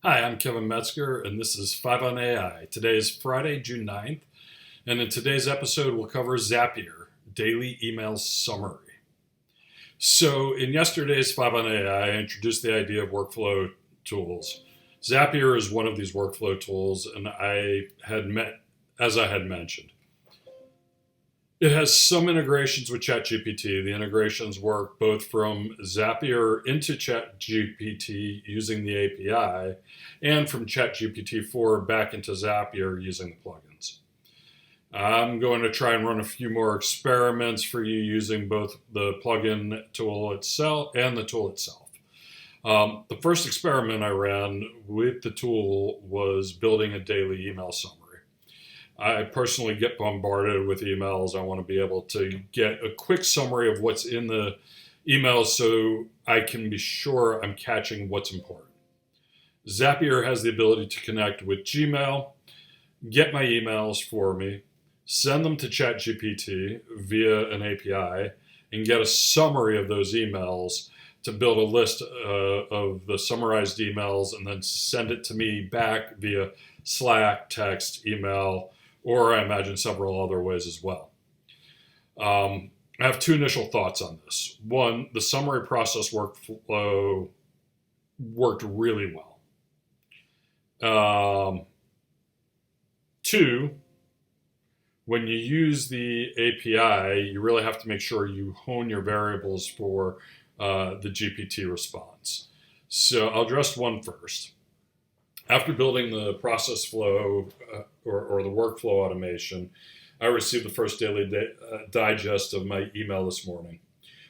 Hi, I'm Kevin Metzger, and this is 5 on AI. Today is Friday, June 9th, and in today's episode, we'll cover Zapier, Daily Email Summary. So, in yesterday's 5 on AI, I introduced the idea of workflow tools. Zapier is one of these workflow tools, and as I had mentioned. It has some integrations with ChatGPT. The integrations work both from Zapier into ChatGPT using the API and from ChatGPT 4 back into Zapier using the plugins. I'm going to try and run a few more experiments for you using both the plugin tool itself and the tool itself. The first experiment I ran with the tool was building a daily email summary. I personally get bombarded with emails. I want to be able to get a quick summary of what's in the emails so I can be sure I'm catching what's important. Zapier has the ability to connect with Gmail, get my emails for me, send them to ChatGPT via an API, and get a summary of those emails to build a list of the summarized emails and then send it to me back via Slack, text, email, or I imagine several other ways as well. I have two initial thoughts on this. One, the summary process workflow worked really well. Two, when you use the API, you really have to make sure you hone your variables for the GPT response. So I'll address one first. After building the process flow or the workflow automation, I received the first daily digest of my email this morning.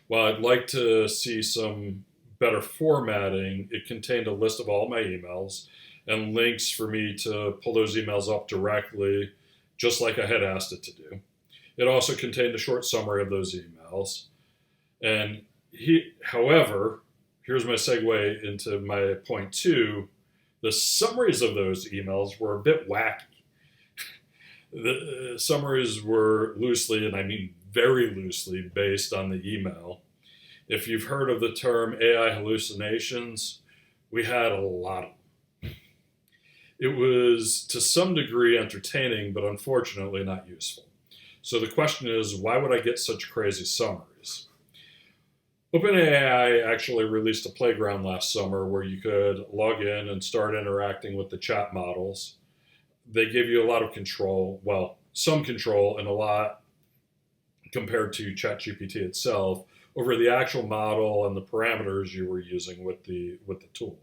While I'd like to see some better formatting, it contained a list of all my emails and links for me to pull those emails up directly, just like I had asked it to do. It also contained a short summary of those emails. And however, here's my segue into my point two. The summaries of those emails were a bit wacky. The summaries were loosely, and I mean very loosely, based on the email. If you've heard of the term AI hallucinations, we had a lot of them. It was to some degree entertaining, but unfortunately not useful. So the question is, why would I get such crazy summaries? OpenAI actually released a playground last summer where you could log in and start interacting with the chat models. They give you a lot of control, well, some control and a lot compared to ChatGPT itself over the actual model and the parameters you were using with the tool.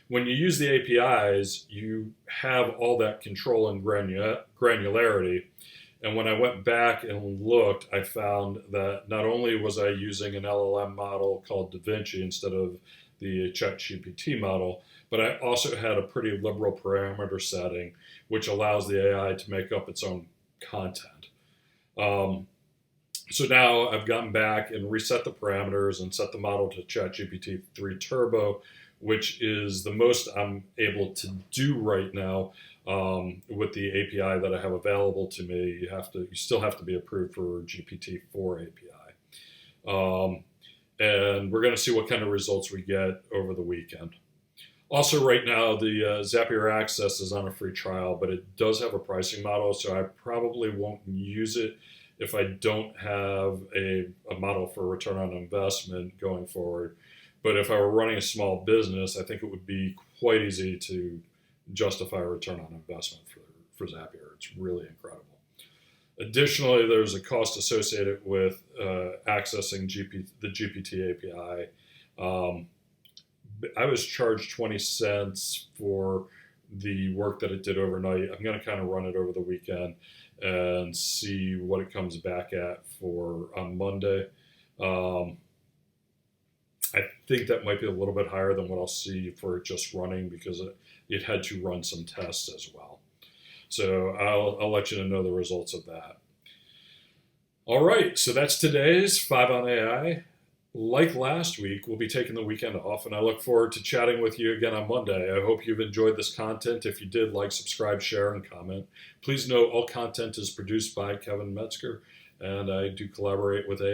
When you use the APIs, you have all that control and granularity. And when I went back and looked, I found that not only was I using an LLM model called Davinci instead of the ChatGPT model, but I also had a pretty liberal parameter setting, which allows the AI to make up its own content. So now I've gotten back and reset the parameters and set the model to ChatGPT 3 Turbo, which is the most I'm able to do right now. With the API that I have available to me, you still have to be approved for GPT-4 API. And we're going to see what kind of results we get over the weekend. Also, right now, the Zapier Access is on a free trial, but it does have a pricing model, so I probably won't use it if I don't have a model for return on investment going forward. But if I were running a small business, I think it would be quite easy to justify a return on investment for Zapier. It's really incredible. Additionally, there's a cost associated with accessing the GPT API. I was charged 20 cents for the work that it did overnight. I'm going to kind of run it over the weekend and see what it comes back at on Monday. I think that might be a little bit higher than what I'll see for just running because it had to run some tests as well. So I'll let you know the results of that. All right, so that's today's 5 on AI. Like last week, we'll be taking the weekend off, and I look forward to chatting with you again on Monday. I hope you've enjoyed this content. If you did, like, subscribe, share, and comment. Please note all content is produced by Kevin Metzger, and I do collaborate with AI.